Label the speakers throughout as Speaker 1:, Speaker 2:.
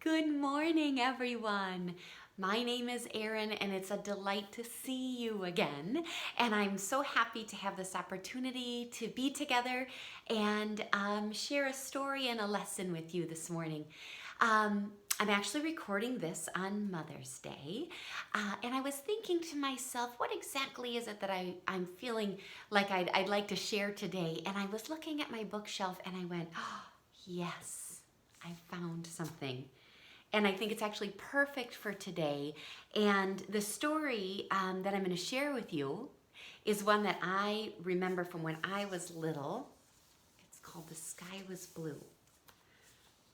Speaker 1: Good morning, everyone. My name is Erin, and it's a delight to see you again. And I'm so happy to have this opportunity to be together and share a story and a lesson with you this morning. I'm actually recording this on Mother's Day, and I was thinking to myself, what exactly is it that I'm feeling like I'd like to share today? And I was looking at my bookshelf and I went, oh, yes, I found something. And I think it's actually perfect for today. And the story that I'm going to share with you is one that I remember from when I was little. It's called The Sky Was Blue.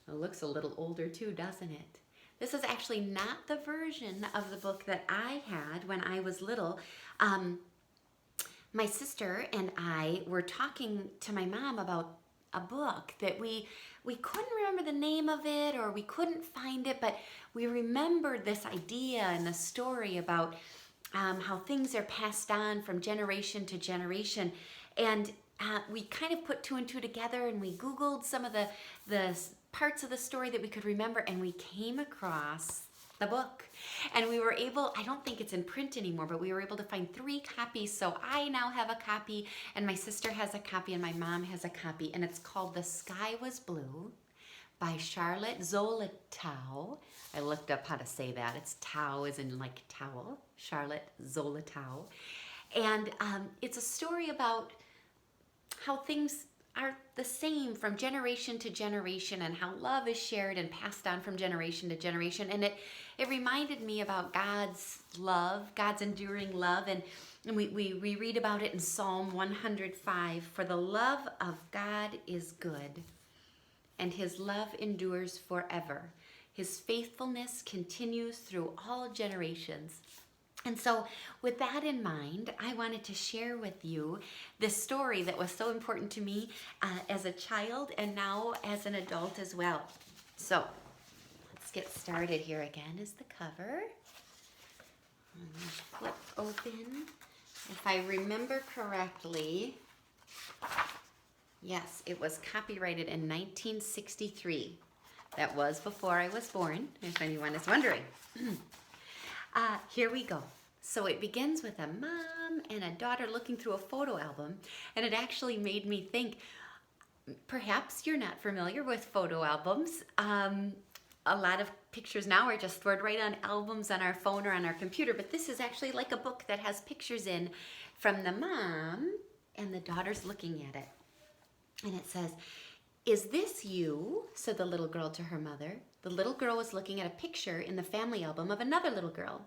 Speaker 1: It looks a little older too, doesn't it? This is actually not the version of the book that I had when I was little. My sister and I were talking to my mom about a book that we couldn't remember the name of it, or we couldn't find it, but we remembered this idea and the story about how things are passed on from generation to generation. And we kind of put two and two together, and we Googled some of the parts of the story that we could remember, and we came across the book. And we were able, I don't think it's in print anymore, but we were able to find 3 copies. So I now have a copy, and my sister has a copy, and my mom has a copy. And it's called The Sky Was Blue by Charlotte Zolotow. I looked up how to say that. It's Tao as in like towel. Charlotte Zolotow. And it's a story about how things are the same from generation to generation, and how love is shared and passed on from generation to generation. And it reminded me about God's love, God's enduring love. And we read about it in Psalm 105. For the love of God is good, and his love endures forever. His faithfulness continues through all generations. And so with that in mind, I wanted to share with you this story that was so important to me as a child, and now as an adult as well. So let's get started. Here again is the cover. Flip open. If I remember correctly, yes, it was copyrighted in 1963. That was before I was born, if anyone is wondering. Here we go. So it begins with a mom and a daughter looking through a photo album, and it actually made me think, perhaps you're not familiar with photo albums. A lot of pictures now are just stored right on albums on our phone or on our computer, but this is actually like a book that has pictures in from the mom, and the daughter's looking at it. And it says, "Is this you?" said the little girl to her mother. The little girl was looking at a picture in the family album of another little girl.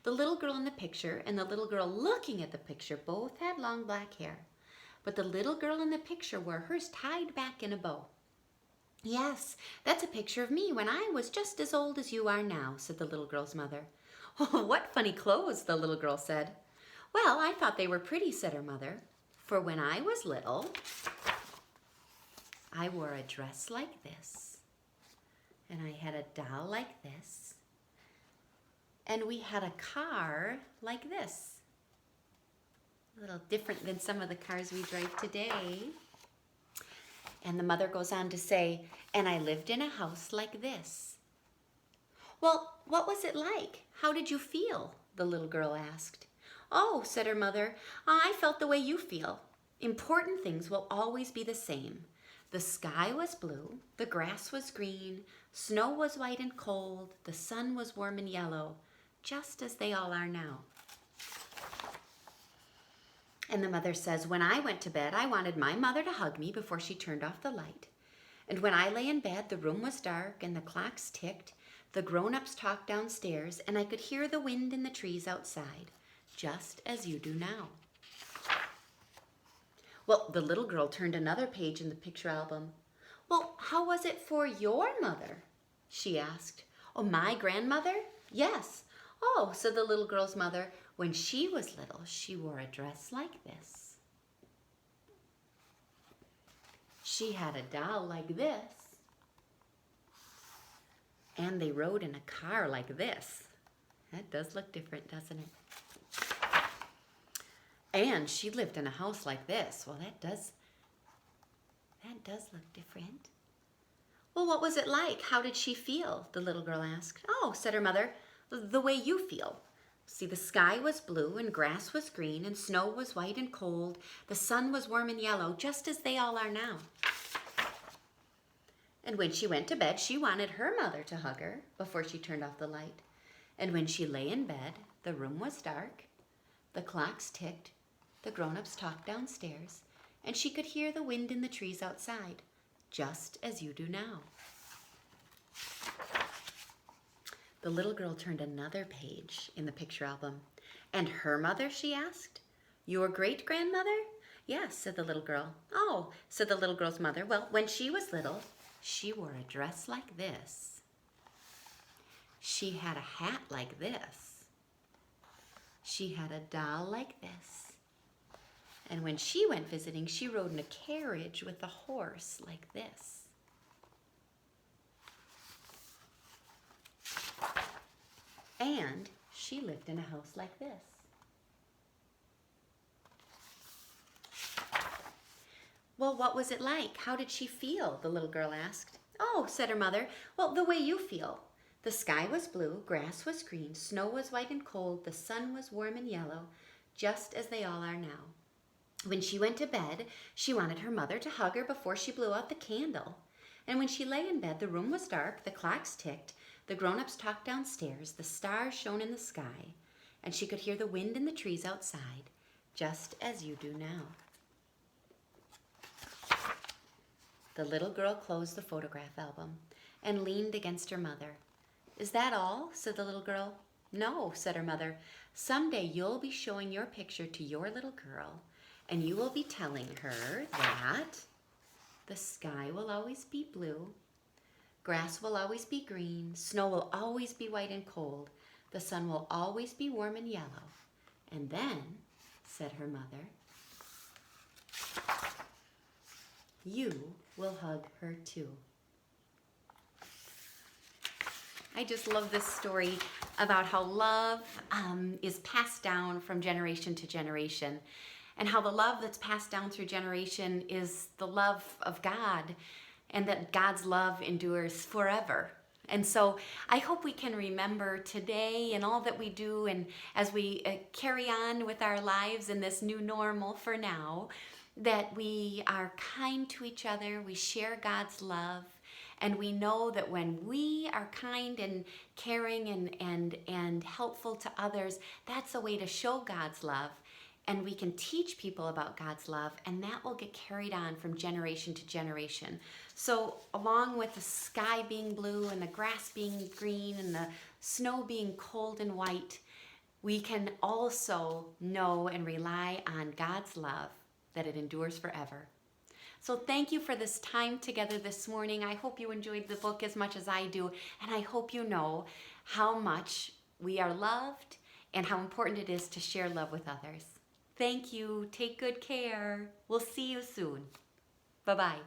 Speaker 1: The little girl in the picture and the little girl looking at the picture both had long black hair, but the little girl in the picture wore hers tied back in a bow. "Yes, that's a picture of me when I was just as old as you are now," said the little girl's mother. "Oh, what funny clothes," the little girl said. "Well, I thought they were pretty," said her mother, "for when I was little, I wore a dress like this, and I had a doll like this, and we had a car like this." A little different than some of the cars we drive today. And the mother goes on to say, "And I lived in a house like this." "Well, what was it like? How did you feel?" the little girl asked. "Oh," said her mother, "I felt the way you feel. Important things will always be the same. The sky was blue, the grass was green, snow was white and cold, the sun was warm and yellow, just as they all are now." And the mother says, "When I went to bed, I wanted my mother to hug me before she turned off the light. And when I lay in bed, the room was dark and the clocks ticked, the grown-ups talked downstairs, and I could hear the wind in the trees outside, just as you do now." Well, the little girl turned another page in the picture album. "Well, how was it for your mother?" she asked. "Oh, my grandmother? Yes." "Oh," said the little girl's mother, "when she was little, she wore a dress like this. She had a doll like this. And they rode in a car like this." That does look different, doesn't it? "And she lived in a house like this." Well, that does look different. Well, what was it like? How did she feel? The little girl asked. Oh, said her mother, the way you feel. See, the sky was blue and grass was green and snow was white and cold. The sun was warm and yellow, just as they all are now. And when she went to bed, she wanted her mother to hug her before she turned off the light. And when she lay in bed, the room was dark, the clocks ticked, the grown-ups talked downstairs, and she could hear the wind in the trees outside, just as you do now. The little girl turned another page in the picture album. And her mother, she asked. Your great-grandmother? Yes, said the little girl. Oh, said the little girl's mother. Well, when she was little, she wore a dress like this. She had a hat like this. She had a doll like this. And when she went visiting, she rode in a carriage with a horse like this. And she lived in a house like this. Well, what was it like? How did she feel? The little girl asked. Oh, said her mother, well, the way you feel. The sky was blue, grass was green, snow was white and cold, the sun was warm and yellow, just as they all are now. When she went to bed, she wanted her mother to hug her before she blew out the candle. And when she lay in bed, the room was dark, the clocks ticked, the grown-ups talked downstairs, the stars shone in the sky, and she could hear the wind in the trees outside, just as you do now. The little girl closed the photograph album and leaned against her mother. Is that all? Said the little girl. No, said her mother. Someday you'll be showing your picture to your little girl, and you will be telling her that the sky will always be blue, grass will always be green, snow will always be white and cold, the sun will always be warm and yellow. And then, said her mother, you will hug her too. I just love this story about how love is passed down from generation to generation, and how the love that's passed down through generation is the love of God, and that God's love endures forever. And so I hope we can remember today and all that we do, and as we carry on with our lives in this new normal for now, that we are kind to each other, we share God's love, and we know that when we are kind and caring and helpful to others, that's a way to show God's love. And we can teach people about God's love, and that will get carried on from generation to generation. So along with the sky being blue and the grass being green and the snow being cold and white, we can also know and rely on God's love, that it endures forever. So thank you for this time together this morning. I hope you enjoyed the book as much as I do, and I hope you know how much we are loved and how important it is to share love with others. Thank you. Take good care. We'll see you soon. Bye-bye.